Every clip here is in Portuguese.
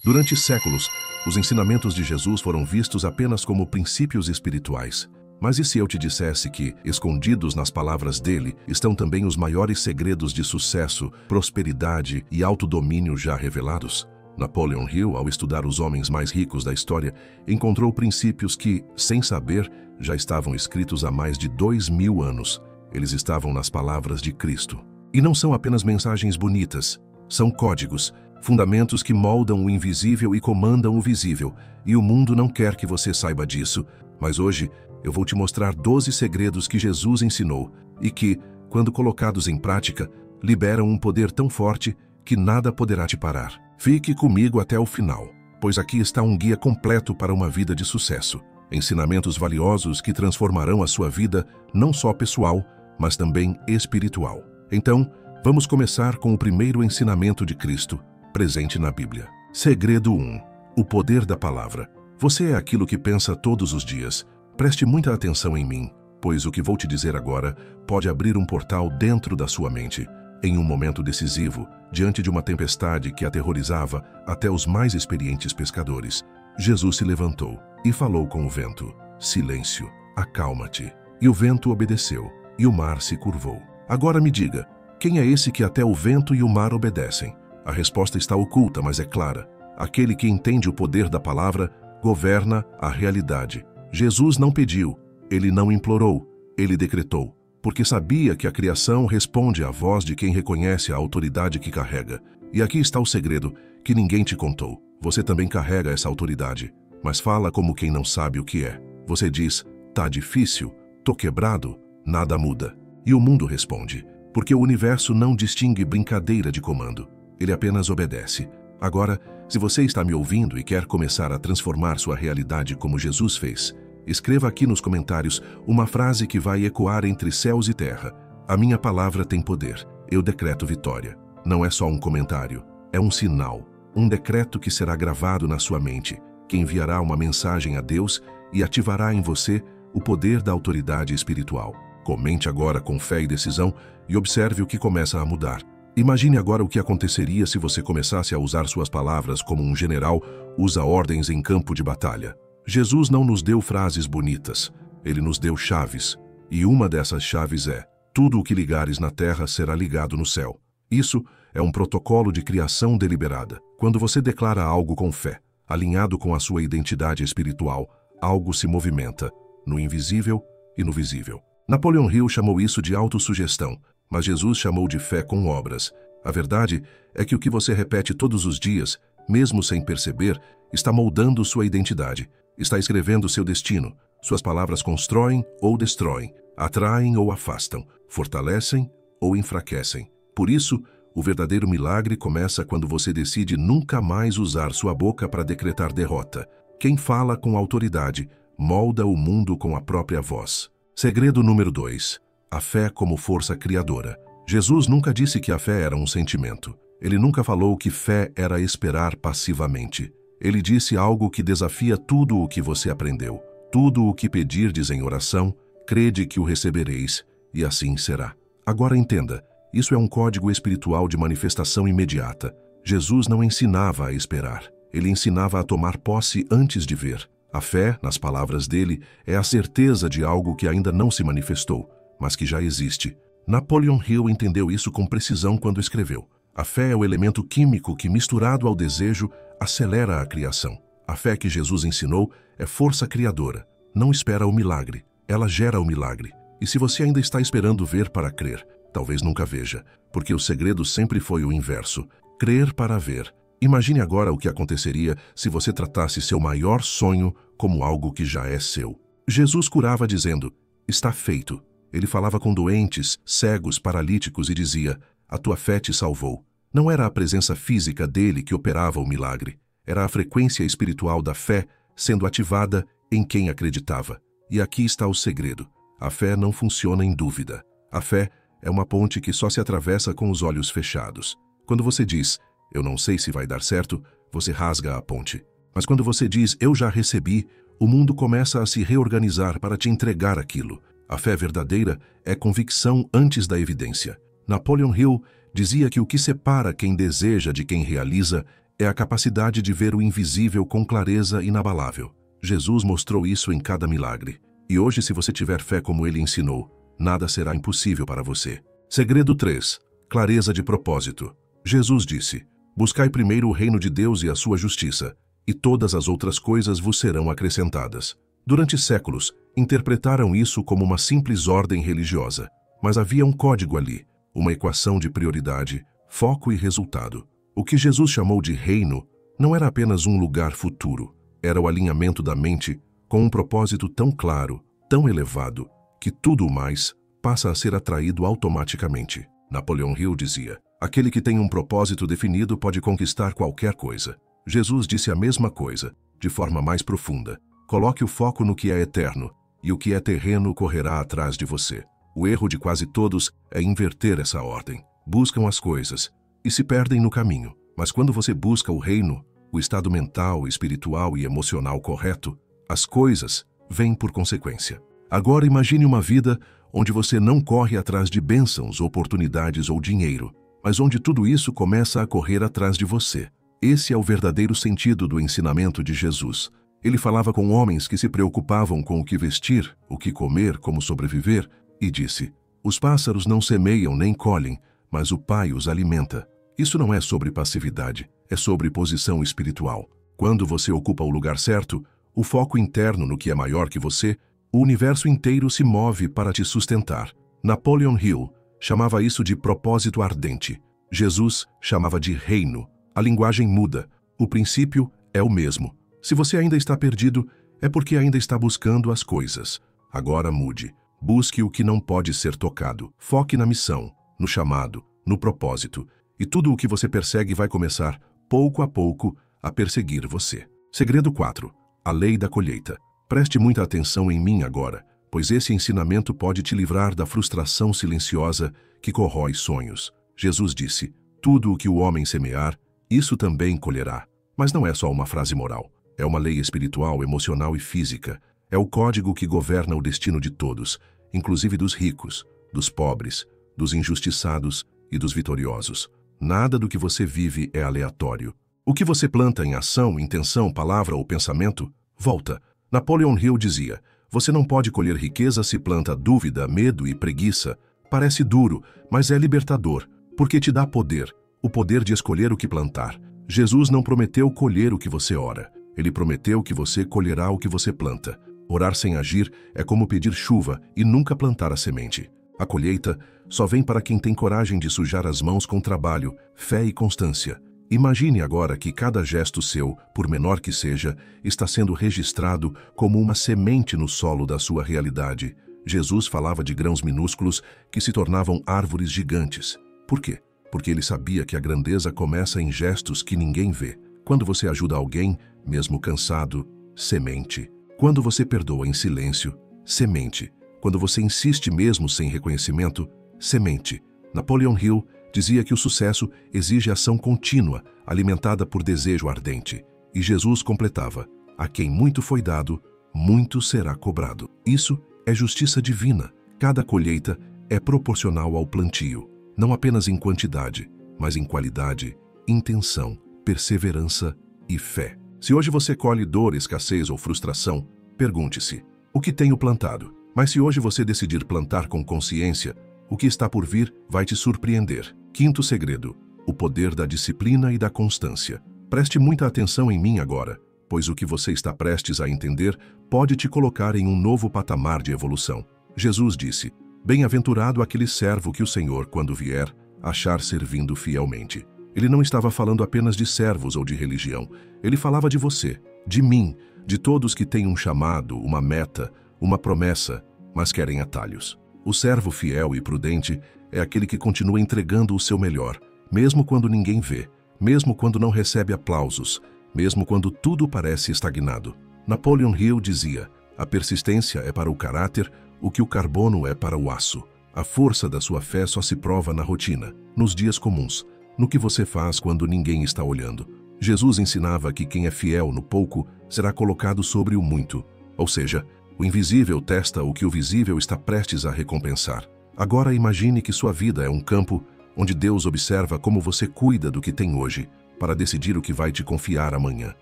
Durante séculos, os ensinamentos de Jesus foram vistos apenas como princípios espirituais. Mas e se eu te dissesse que, escondidos nas palavras dele, estão também os maiores segredos de sucesso, prosperidade e autodomínio já revelados? Napoleon Hill, ao estudar os homens mais ricos da história, encontrou princípios que, sem saber, já estavam escritos há mais de 2000 anos. Eles estavam nas palavras de Cristo. E não são apenas mensagens bonitas, são códigos, fundamentos que moldam o invisível e comandam o visível. E o mundo não quer que você saiba disso, mas hoje eu vou te mostrar 12 segredos que Jesus ensinou e que, quando colocados em prática, liberam um poder tão forte que nada poderá te parar. Fique comigo até o final, pois aqui está um guia completo para uma vida de sucesso. Ensinamentos valiosos que transformarão a sua vida não só pessoal, mas também espiritual. Então, vamos começar com o primeiro ensinamento de Cristo, presente na Bíblia. Segredo 1. O poder da palavra. Você é aquilo que pensa todos os dias. Preste muita atenção em mim, pois o que vou te dizer agora pode abrir um portal dentro da sua mente. Em um momento decisivo, diante de uma tempestade que aterrorizava até os mais experientes pescadores, Jesus se levantou e falou com o vento: "Silêncio, acalma-te." E o vento obedeceu, e o mar se curvou. Agora me diga, quem é esse que até o vento e o mar obedecem? A resposta está oculta, mas é clara. Aquele que entende o poder da palavra governa a realidade. Jesus não pediu, ele não implorou, ele decretou, porque sabia que a criação responde à voz de quem reconhece a autoridade que carrega. E aqui está o segredo que ninguém te contou. Você também carrega essa autoridade, mas fala como quem não sabe o que é. Você diz: "Tá difícil, tô quebrado, nada muda." E o mundo responde, porque o universo não distingue brincadeira de comando, ele apenas obedece. Agora, se você está me ouvindo e quer começar a transformar sua realidade como Jesus fez, escreva aqui nos comentários uma frase que vai ecoar entre céus e terra. A minha palavra tem poder, eu decreto vitória. Não é só um comentário, é um sinal, um decreto que será gravado na sua mente, que enviará uma mensagem a Deus e ativará em você o poder da autoridade espiritual. Comente agora com fé e decisão e observe o que começa a mudar. Imagine agora o que aconteceria se você começasse a usar suas palavras como um general usa ordens em campo de batalha. Jesus não nos deu frases bonitas, ele nos deu chaves. E uma dessas chaves é: tudo o que ligares na terra será ligado no céu. Isso é um protocolo de criação deliberada. Quando você declara algo com fé, alinhado com a sua identidade espiritual, algo se movimenta, no invisível e no visível. Napoleon Hill chamou isso de autossugestão, mas Jesus chamou de fé com obras. A verdade é que o que você repete todos os dias, mesmo sem perceber, está moldando sua identidade, está escrevendo seu destino. Suas palavras constroem ou destroem, atraem ou afastam, fortalecem ou enfraquecem. Por isso, o verdadeiro milagre começa quando você decide nunca mais usar sua boca para decretar derrota. Quem fala com autoridade molda o mundo com a própria voz. Segredo número 2. A fé como força criadora. Jesus nunca disse que a fé era um sentimento. Ele nunca falou que fé era esperar passivamente. Ele disse algo que desafia tudo o que você aprendeu. Tudo o que pedirdes em oração, crede que o recebereis, e assim será. Agora entenda, isso é um código espiritual de manifestação imediata. Jesus não ensinava a esperar. Ele ensinava a tomar posse antes de ver. A fé, nas palavras dele, é a certeza de algo que ainda não se manifestou, mas que já existe. Napoleon Hill entendeu isso com precisão quando escreveu: "A fé é o elemento químico que, misturado ao desejo, acelera a criação." A fé que Jesus ensinou é força criadora. Não espera o milagre, ela gera o milagre. E se você ainda está esperando ver para crer, talvez nunca veja, porque o segredo sempre foi o inverso: crer para ver. Imagine agora o que aconteceria se você tratasse seu maior sonho como algo que já é seu. Jesus curava dizendo: "Está feito." Ele falava com doentes, cegos, paralíticos e dizia: "A tua fé te salvou." Não era a presença física dele que operava o milagre. Era a frequência espiritual da fé sendo ativada em quem acreditava. E aqui está o segredo. A fé não funciona em dúvida. A fé é uma ponte que só se atravessa com os olhos fechados. Quando você diz: "Eu não sei se vai dar certo", você rasga a ponte. Mas quando você diz: "Eu já recebi", o mundo começa a se reorganizar para te entregar aquilo. A fé verdadeira é convicção antes da evidência. Napoleon Hill dizia que o que separa quem deseja de quem realiza é a capacidade de ver o invisível com clareza inabalável. Jesus mostrou isso em cada milagre. E hoje, se você tiver fé como ele ensinou, nada será impossível para você. Segredo 3. Clareza de propósito. Jesus disse: buscai primeiro o reino de Deus e a sua justiça, e todas as outras coisas vos serão acrescentadas. Durante séculos, interpretaram isso como uma simples ordem religiosa, mas havia um código ali, uma equação de prioridade, foco e resultado. O que Jesus chamou de reino não era apenas um lugar futuro, era o alinhamento da mente com um propósito tão claro, tão elevado, que tudo o mais passa a ser atraído automaticamente. Napoleon Hill dizia: aquele que tem um propósito definido pode conquistar qualquer coisa. Jesus disse a mesma coisa, de forma mais profunda. Coloque o foco no que é eterno, e o que é terreno correrá atrás de você. O erro de quase todos é inverter essa ordem. Buscam as coisas e se perdem no caminho. Mas quando você busca o reino, o estado mental, espiritual e emocional correto, as coisas vêm por consequência. Agora imagine uma vida onde você não corre atrás de bênçãos, oportunidades ou dinheiro, mas onde tudo isso começa a correr atrás de você. Esse é o verdadeiro sentido do ensinamento de Jesus. Ele falava com homens que se preocupavam com o que vestir, o que comer, como sobreviver, e disse: os pássaros não semeiam nem colhem, mas o Pai os alimenta. Isso não é sobre passividade, é sobre posição espiritual. Quando você ocupa o lugar certo, o foco interno no que é maior que você, o universo inteiro se move para te sustentar. Napoleon Hill chamava isso de propósito ardente. Jesus chamava de reino. A linguagem muda. O princípio é o mesmo. Se você ainda está perdido, é porque ainda está buscando as coisas. Agora mude. Busque o que não pode ser tocado. Foque na missão, no chamado, no propósito. E tudo o que você persegue vai começar, pouco a pouco, a perseguir você. Segredo 4. A lei da colheita. Preste muita atenção em mim agora, pois esse ensinamento pode te livrar da frustração silenciosa que corrói sonhos. Jesus disse: tudo o que o homem semear, isso também colherá. Mas não é só uma frase moral. É uma lei espiritual, emocional e física. É o código que governa o destino de todos, inclusive dos ricos, dos pobres, dos injustiçados e dos vitoriosos. Nada do que você vive é aleatório. O que você planta em ação, intenção, palavra ou pensamento, volta. Napoleon Hill dizia: você não pode colher riqueza se planta dúvida, medo e preguiça. Parece duro, mas é libertador, porque te dá poder, o poder de escolher o que plantar. Jesus não prometeu colher o que você ora. Ele prometeu que você colherá o que você planta. Orar sem agir é como pedir chuva e nunca plantar a semente. A colheita só vem para quem tem coragem de sujar as mãos com trabalho, fé e constância. Imagine agora que cada gesto seu, por menor que seja, está sendo registrado como uma semente no solo da sua realidade. Jesus falava de grãos minúsculos que se tornavam árvores gigantes. Por quê? Porque ele sabia que a grandeza começa em gestos que ninguém vê. Quando você ajuda alguém, mesmo cansado, semente. Quando você perdoa em silêncio, semente. Quando você insiste mesmo sem reconhecimento, semente. Napoleon Hill dizia que o sucesso exige ação contínua, alimentada por desejo ardente. E Jesus completava: a quem muito foi dado, muito será cobrado. Isso é justiça divina. Cada colheita é proporcional ao plantio, não apenas em quantidade, mas em qualidade, intenção, perseverança e fé. Se hoje você colhe dor, escassez ou frustração, pergunte-se: o que tenho plantado? Mas se hoje você decidir plantar com consciência, o que está por vir vai te surpreender. Quinto segredo: o poder da disciplina e da constância. Preste muita atenção em mim agora, pois o que você está prestes a entender pode te colocar em um novo patamar de evolução. Jesus disse: bem-aventurado aquele servo que o Senhor, quando vier, achar servindo fielmente. Ele não estava falando apenas de servos ou de religião. Ele falava de você, de mim, de todos que têm um chamado, uma meta, uma promessa, mas querem atalhos. O servo fiel e prudente é aquele que continua entregando o seu melhor, mesmo quando ninguém vê, mesmo quando não recebe aplausos, mesmo quando tudo parece estagnado. Napoleon Hill dizia: a persistência é para o caráter o que o carbono é para o aço. A força da sua fé só se prova na rotina, nos dias comuns, no que você faz quando ninguém está olhando. Jesus ensinava que quem é fiel no pouco será colocado sobre o muito, ou seja, o invisível testa o que o visível está prestes a recompensar. Agora imagine que sua vida é um campo onde Deus observa como você cuida do que tem hoje, para decidir o que vai te confiar amanhã.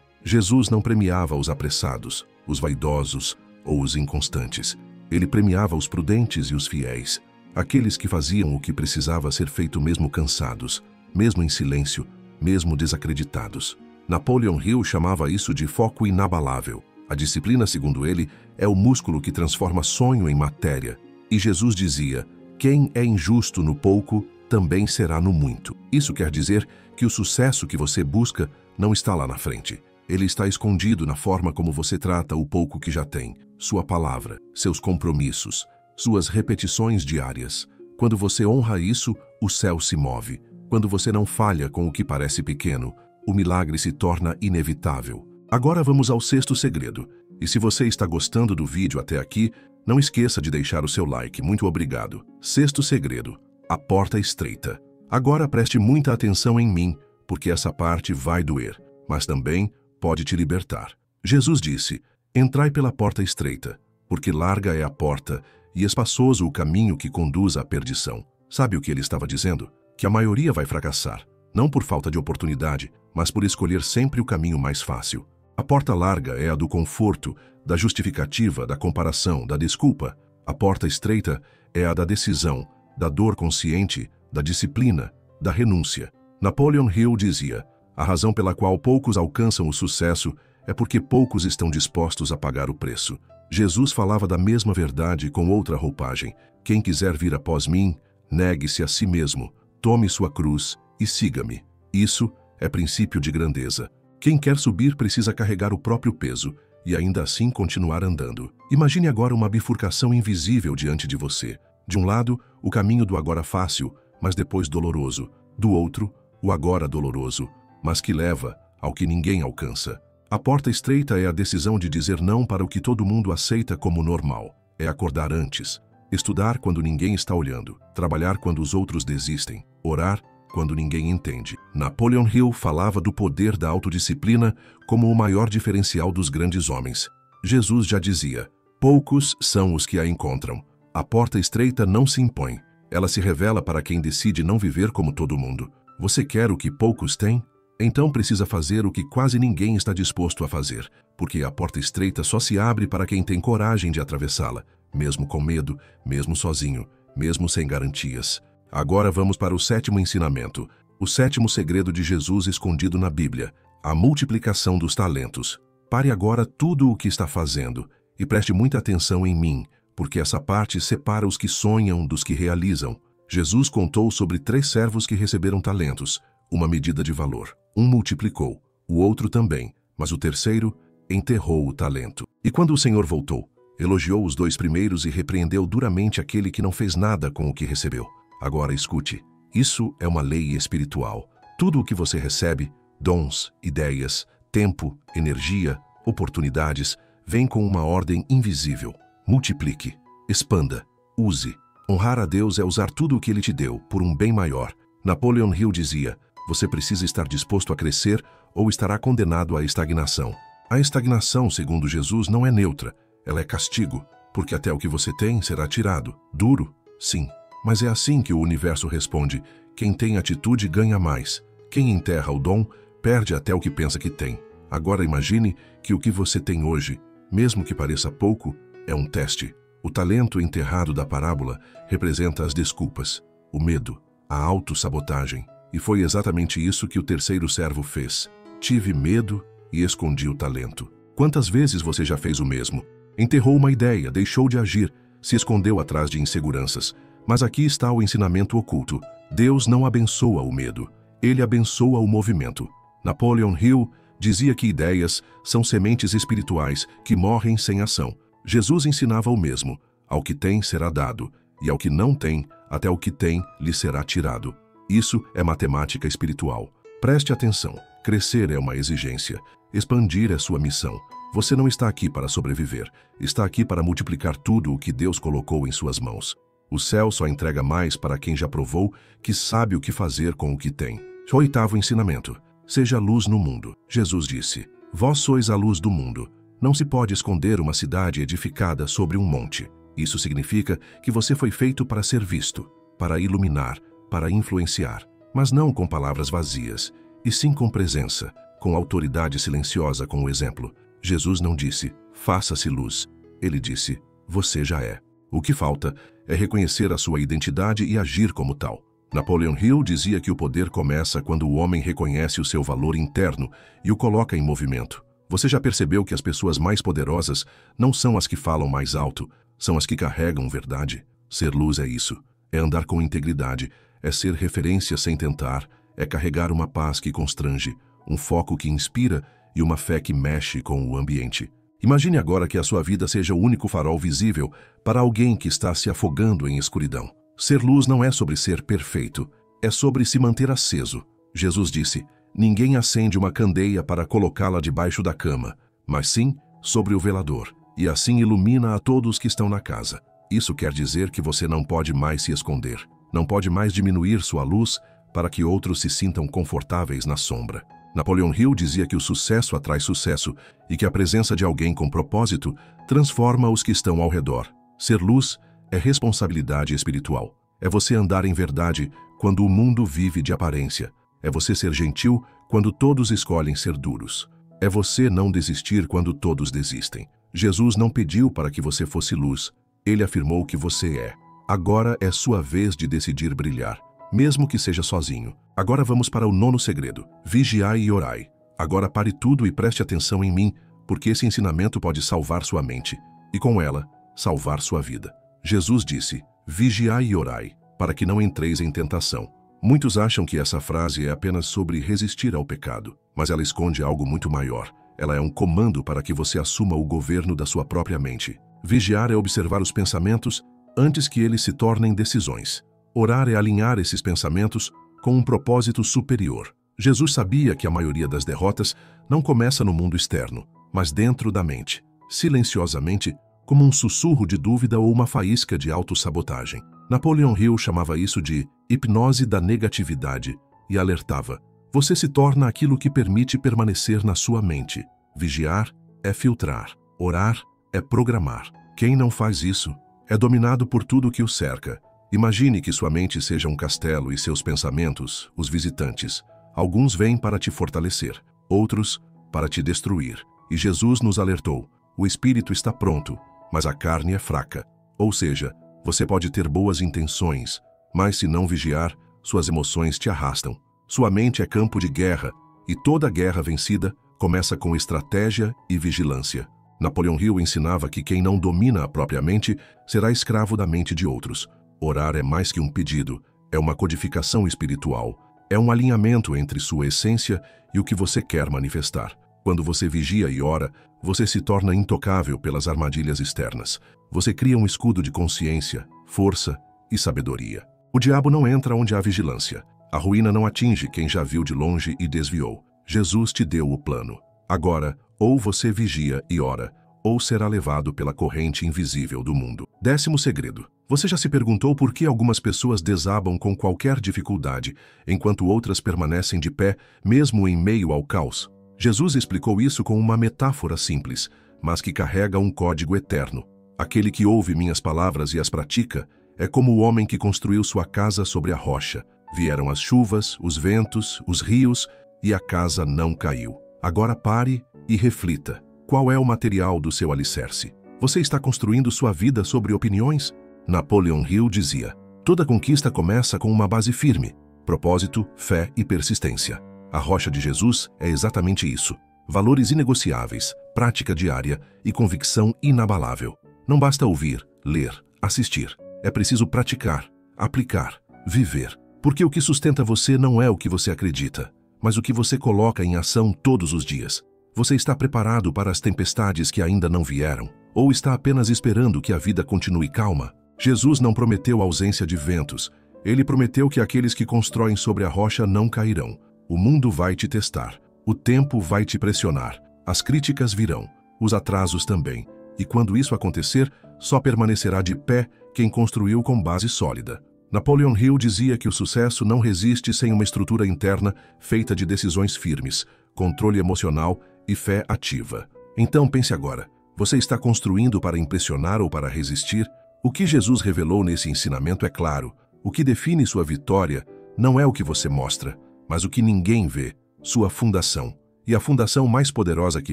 Jesus não premiava os apressados, os vaidosos ou os inconstantes. Ele premiava os prudentes e os fiéis, aqueles que faziam o que precisava ser feito mesmo cansados, mesmo em silêncio, mesmo desacreditados. Napoleon Hill chamava isso de foco inabalável. A disciplina, segundo ele, é o músculo que transforma sonho em matéria. E Jesus dizia: quem é injusto no pouco, também será no muito. Isso quer dizer que o sucesso que você busca não está lá na frente. Ele está escondido na forma como você trata o pouco que já tem, sua palavra, seus compromissos, suas repetições diárias. Quando você honra isso, o céu se move. Quando você não falha com o que parece pequeno, o milagre se torna inevitável. Agora vamos ao sexto segredo. E se você está gostando do vídeo até aqui, não esqueça de deixar o seu like. Muito obrigado. Sexto segredo: a porta estreita. Agora preste muita atenção em mim, porque essa parte vai doer, mas também pode te libertar. Jesus disse: entrai pela porta estreita, porque larga é a porta e espaçoso o caminho que conduz à perdição. Sabe o que ele estava dizendo? Que a maioria vai fracassar, não por falta de oportunidade, mas por escolher sempre o caminho mais fácil. A porta larga é a do conforto, da justificativa, da comparação, da desculpa. A porta estreita é a da decisão, da dor consciente, da disciplina, da renúncia. Napoleon Hill dizia: a razão pela qual poucos alcançam o sucesso é porque poucos estão dispostos a pagar o preço. Jesus falava da mesma verdade com outra roupagem. Quem quiser vir após mim, negue-se a si mesmo, tome sua cruz e siga-me. Isso é princípio de grandeza. Quem quer subir precisa carregar o próprio peso e ainda assim continuar andando. Imagine agora uma bifurcação invisível diante de você. De um lado, o caminho do agora fácil, mas depois doloroso. Do outro, o agora doloroso, mas que leva ao que ninguém alcança. A porta estreita é a decisão de dizer não para o que todo mundo aceita como normal. É acordar antes, estudar quando ninguém está olhando, trabalhar quando os outros desistem, orar quando ninguém entende. Napoleon Hill falava do poder da autodisciplina como o maior diferencial dos grandes homens. Jesus já dizia: poucos são os que a encontram. A porta estreita não se impõe. Ela se revela para quem decide não viver como todo mundo. Você quer o que poucos têm? Então precisa fazer o que quase ninguém está disposto a fazer, porque a porta estreita só se abre para quem tem coragem de atravessá-la, mesmo com medo, mesmo sozinho, mesmo sem garantias. Agora vamos para o sétimo ensinamento, o sétimo segredo de Jesus escondido na Bíblia: a multiplicação dos talentos. Pare agora tudo o que está fazendo e preste muita atenção em mim, porque essa parte separa os que sonham dos que realizam. Jesus contou sobre 3 servos que receberam talentos, uma medida de valor. Um multiplicou, o outro também, mas o terceiro enterrou o talento. E quando o Senhor voltou, elogiou os 2 primeiros e repreendeu duramente aquele que não fez nada com o que recebeu. Agora escute, isso é uma lei espiritual. Tudo o que você recebe, dons, ideias, tempo, energia, oportunidades, vem com uma ordem invisível. Multiplique, expanda, use. Honrar a Deus é usar tudo o que Ele te deu por um bem maior. Napoleon Hill dizia: você precisa estar disposto a crescer ou estará condenado à estagnação. A estagnação, segundo Jesus, não é neutra, ela é castigo, porque até o que você tem será tirado. Duro? Sim. Mas é assim que o universo responde: quem tem atitude ganha mais. Quem enterra o dom, perde até o que pensa que tem. Agora imagine que o que você tem hoje, mesmo que pareça pouco, é um teste. O talento enterrado da parábola representa as desculpas, o medo, a autossabotagem. E foi exatamente isso que o terceiro servo fez. Tive medo e escondi o talento. Quantas vezes você já fez o mesmo? Enterrou uma ideia, deixou de agir, se escondeu atrás de inseguranças. Mas aqui está o ensinamento oculto. Deus não abençoa o medo, Ele abençoa o movimento. Napoleon Hill dizia que ideias são sementes espirituais que morrem sem ação. Jesus ensinava o mesmo: ao que tem será dado, e ao que não tem, até o que tem lhe será tirado. Isso é matemática espiritual. Preste atenção. Crescer é uma exigência. Expandir é sua missão. Você não está aqui para sobreviver. Está aqui para multiplicar tudo o que Deus colocou em suas mãos. O céu só entrega mais para quem já provou que sabe o que fazer com o que tem. O oitavo ensinamento: seja luz no mundo. Jesus disse: vós sois a luz do mundo. Não se pode esconder uma cidade edificada sobre um monte. Isso significa que você foi feito para ser visto, para iluminar, para influenciar, mas não com palavras vazias. e sim com presença, com autoridade silenciosa com o exemplo. Jesus não disse, faça-se luz. Ele disse, você já é. O que falta é reconhecer a sua identidade e agir como tal. Napoleon Hill dizia que o poder começa quando o homem reconhece o seu valor interno e o coloca em movimento. Você já percebeu que as pessoas mais poderosas não são as que falam mais alto, são as que carregam verdade? Ser luz é isso. É andar com integridade, é ser referência sem tentar, é carregar uma paz que constrange, um foco que inspira e uma fé que mexe com o ambiente. Imagine agora que a sua vida seja o único farol visível para alguém que está se afogando em escuridão. Ser luz não é sobre ser perfeito, é sobre se manter aceso. Jesus disse, ninguém acende uma candeia para colocá-la debaixo da cama, mas sim sobre o velador, e assim ilumina a todos que estão na casa. Isso quer dizer que você não pode mais se esconder, não pode mais diminuir sua luz para que outros se sintam confortáveis na sombra. Napoleon Hill dizia que o sucesso atrai sucesso e que a presença de alguém com propósito transforma os que estão ao redor. Ser luz é responsabilidade espiritual. É você andar em verdade quando o mundo vive de aparência. É você ser gentil quando todos escolhem ser duros. É você não desistir quando todos desistem. Jesus não pediu para que você fosse luz. Ele afirmou que você é. Agora é sua vez de decidir brilhar, mesmo que seja sozinho. Agora vamos para o 9º segredo. Vigiai e orai. Agora pare tudo e preste atenção em mim, porque esse ensinamento pode salvar sua mente e, com ela, salvar sua vida. Jesus disse, vigiai e orai, para que não entreis em tentação. Muitos acham que essa frase é apenas sobre resistir ao pecado, mas ela esconde algo muito maior. Ela é um comando para que você assuma o governo da sua própria mente. Vigiar é observar os pensamentos antes que eles se tornem decisões. Orar é alinhar esses pensamentos com um propósito superior. Jesus sabia que a maioria das derrotas não começa no mundo externo, mas dentro da mente, silenciosamente, como um sussurro de dúvida ou uma faísca de autossabotagem. Napoleon Hill chamava isso de hipnose da negatividade e alertava, você se torna aquilo que permite permanecer na sua mente. Vigiar é filtrar, orar é programar. Quem não faz isso é dominado por tudo que o cerca. Imagine que sua mente seja um castelo e seus pensamentos, os visitantes. Alguns vêm para te fortalecer, outros para te destruir. E Jesus nos alertou, o espírito está pronto, mas a carne é fraca. Ou seja, você pode ter boas intenções, mas se não vigiar, suas emoções te arrastam. Sua mente é campo de guerra, e toda guerra vencida começa com estratégia e vigilância. Napoleon Hill ensinava que quem não domina a própria mente será escravo da mente de outros. Orar é mais que um pedido, é uma codificação espiritual, é um alinhamento entre sua essência e o que você quer manifestar. Quando você vigia e ora, você se torna intocável pelas armadilhas externas. Você cria um escudo de consciência, força e sabedoria. O diabo não entra onde há vigilância. A ruína não atinge quem já viu de longe e desviou. Jesus te deu o plano. Agora, ou você vigia e ora, ou será levado pela corrente invisível do mundo. 10º segredo. Você já se perguntou por que algumas pessoas desabam com qualquer dificuldade, enquanto outras permanecem de pé, mesmo em meio ao caos? Jesus explicou isso com uma metáfora simples, mas que carrega um código eterno. Aquele que ouve minhas palavras e as pratica é como o homem que construiu sua casa sobre a rocha. Vieram as chuvas, os ventos, os rios, e a casa não caiu. Agora pare e reflita. Qual é o material do seu alicerce? Você está construindo sua vida sobre opiniões? Napoleon Hill dizia, toda conquista começa com uma base firme, propósito, fé e persistência. A rocha de Jesus é exatamente isso. Valores inegociáveis, prática diária e convicção inabalável. Não basta ouvir, ler, assistir. É preciso praticar, aplicar, viver. Porque o que sustenta você não é o que você acredita, mas o que você coloca em ação todos os dias. Você está preparado para as tempestades que ainda não vieram? Ou está apenas esperando que a vida continue calma? Jesus não prometeu ausência de ventos. Ele prometeu que aqueles que constroem sobre a rocha não cairão. O mundo vai te testar. O tempo vai te pressionar. As críticas virão. Os atrasos também. E quando isso acontecer, só permanecerá de pé quem construiu com base sólida. Napoleon Hill dizia que o sucesso não resiste sem uma estrutura interna feita de decisões firmes, controle emocional e fé ativa. Então pense agora, você está construindo para impressionar ou para resistir? O que Jesus revelou nesse ensinamento é claro. O que define sua vitória não é o que você mostra, mas o que ninguém vê. sua fundação. E a fundação mais poderosa que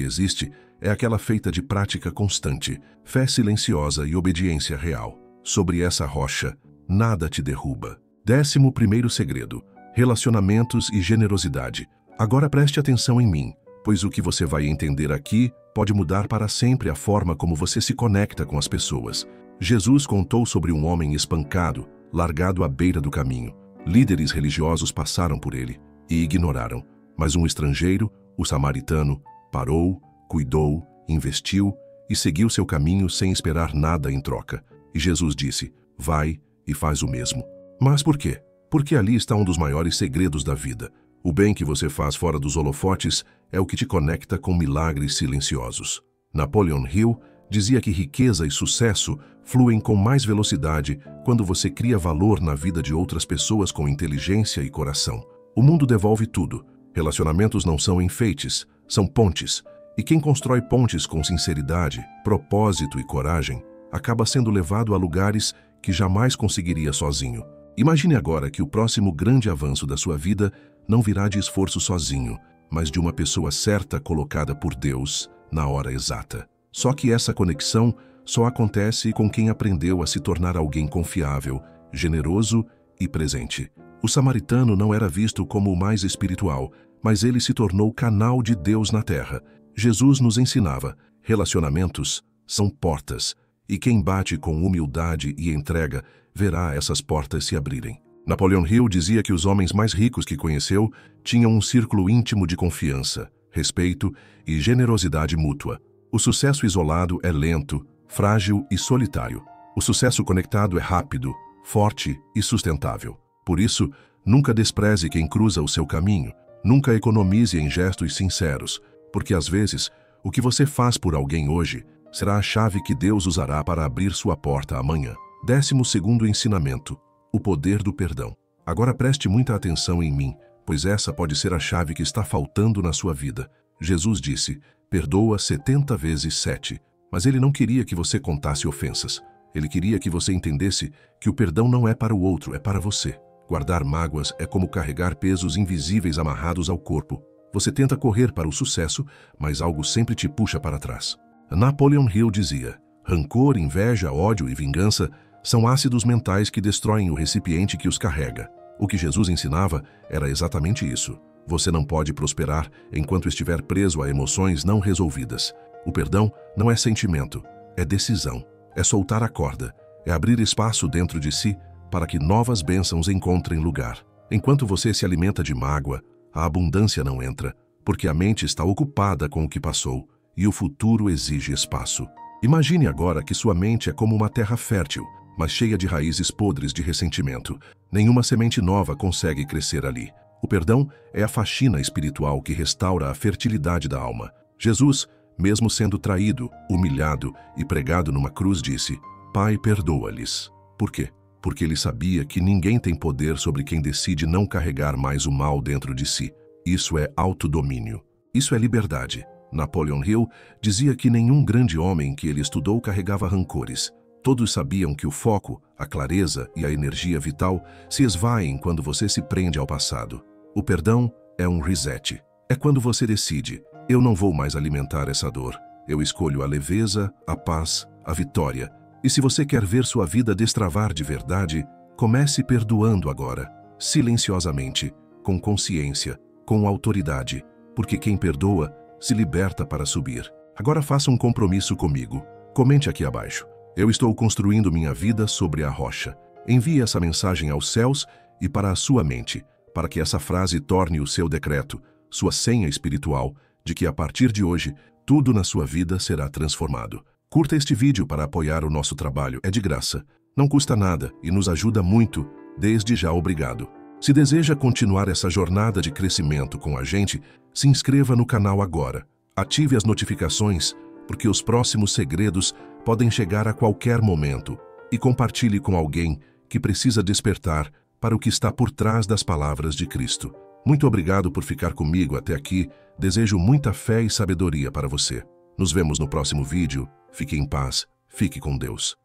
existe é aquela feita de prática constante, fé silenciosa e obediência real. Sobre essa rocha, nada te derruba. 11º segredo: relacionamentos e generosidade. Agora preste atenção em mim, pois o que você vai entender aqui pode mudar para sempre a forma como você se conecta com as pessoas. Jesus contou sobre um homem espancado, largado à beira do caminho. Líderes religiosos passaram por ele e ignoraram, mas um estrangeiro, o samaritano, parou, cuidou, investiu e seguiu seu caminho sem esperar nada em troca. E Jesus disse: vai e faz o mesmo. Mas por quê? Porque ali está um dos maiores segredos da vida. O bem que você faz fora dos holofotes é o que te conecta com milagres silenciosos. Napoleon Hill dizia que riqueza e sucesso fluem com mais velocidade quando você cria valor na vida de outras pessoas com inteligência e coração. O mundo devolve tudo. Relacionamentos não são enfeites, são pontes. E quem constrói pontes com sinceridade, propósito e coragem, acaba sendo levado a lugares que jamais conseguiria sozinho. Imagine agora que o próximo grande avanço da sua vida não virá de esforço sozinho, mas de uma pessoa certa colocada por Deus na hora exata. Só que essa conexão só acontece com quem aprendeu a se tornar alguém confiável, generoso e presente. O samaritano não era visto como o mais espiritual, mas ele se tornou canal de Deus na terra. Jesus nos ensinava: relacionamentos são portas, e quem bate com humildade e entrega verá essas portas se abrirem. Napoleon Hill dizia que os homens mais ricos que conheceu tinham um círculo íntimo de confiança, respeito e generosidade mútua. O sucesso isolado é lento, frágil e solitário. O sucesso conectado é rápido, forte e sustentável. Por isso, nunca despreze quem cruza o seu caminho. Nunca economize em gestos sinceros, porque às vezes, o que você faz por alguém hoje será a chave que Deus usará para abrir sua porta amanhã. 12º ensinamento: o poder do perdão. Agora preste muita atenção em mim, pois essa pode ser a chave que está faltando na sua vida. Jesus disse: perdoa 70 vezes 7. Mas ele não queria que você contasse ofensas. Ele queria que você entendesse que o perdão não é para o outro, é para você. Guardar mágoas é como carregar pesos invisíveis amarrados ao corpo. Você tenta correr para o sucesso, mas algo sempre te puxa para trás. Napoleon Hill dizia: rancor, inveja, ódio e vingança são ácidos mentais que destroem o recipiente que os carrega. O que Jesus ensinava era exatamente isso. Você não pode prosperar enquanto estiver preso a emoções não resolvidas. O perdão não é sentimento, é decisão. É soltar a corda, é abrir espaço dentro de si para que novas bênçãos encontrem lugar. Enquanto você se alimenta de mágoa, a abundância não entra, porque a mente está ocupada com o que passou e o futuro exige espaço. Imagine agora que sua mente é como uma terra fértil, mas cheia de raízes podres de ressentimento. Nenhuma semente nova consegue crescer ali. O perdão é a faxina espiritual que restaura a fertilidade da alma. Jesus, mesmo sendo traído, humilhado e pregado numa cruz, disse: Pai, perdoa-lhes. Por quê? Porque ele sabia que ninguém tem poder sobre quem decide não carregar mais o mal dentro de si. Isso é autodomínio. Isso é liberdade. Napoleon Hill dizia que nenhum grande homem que ele estudou carregava rancores. Todos sabiam que o foco, a clareza e a energia vital se esvaem quando você se prende ao passado. O perdão é um reset. É quando você decide: eu não vou mais alimentar essa dor. Eu escolho a leveza, a paz, a vitória. E se você quer ver sua vida destravar de verdade, comece perdoando agora, silenciosamente, com consciência, com autoridade, porque quem perdoa se liberta para subir. Agora faça um compromisso comigo. Comente aqui abaixo: eu estou construindo minha vida sobre a rocha. Envie essa mensagem aos céus e para a sua mente, para que essa frase torne o seu decreto, sua senha espiritual, de que a partir de hoje, tudo na sua vida será transformado. Curta este vídeo para apoiar o nosso trabalho. É de graça, não custa nada e nos ajuda muito. Desde já, obrigado. Se deseja continuar essa jornada de crescimento com a gente, se inscreva no canal agora. Ative as notificações, porque os próximos segredos podem chegar a qualquer momento. E compartilhe com alguém que precisa despertar para o que está por trás das palavras de Cristo. Muito obrigado por ficar comigo até aqui. Desejo muita fé e sabedoria para você. Nos vemos no próximo vídeo. Fique em paz. Fique com Deus.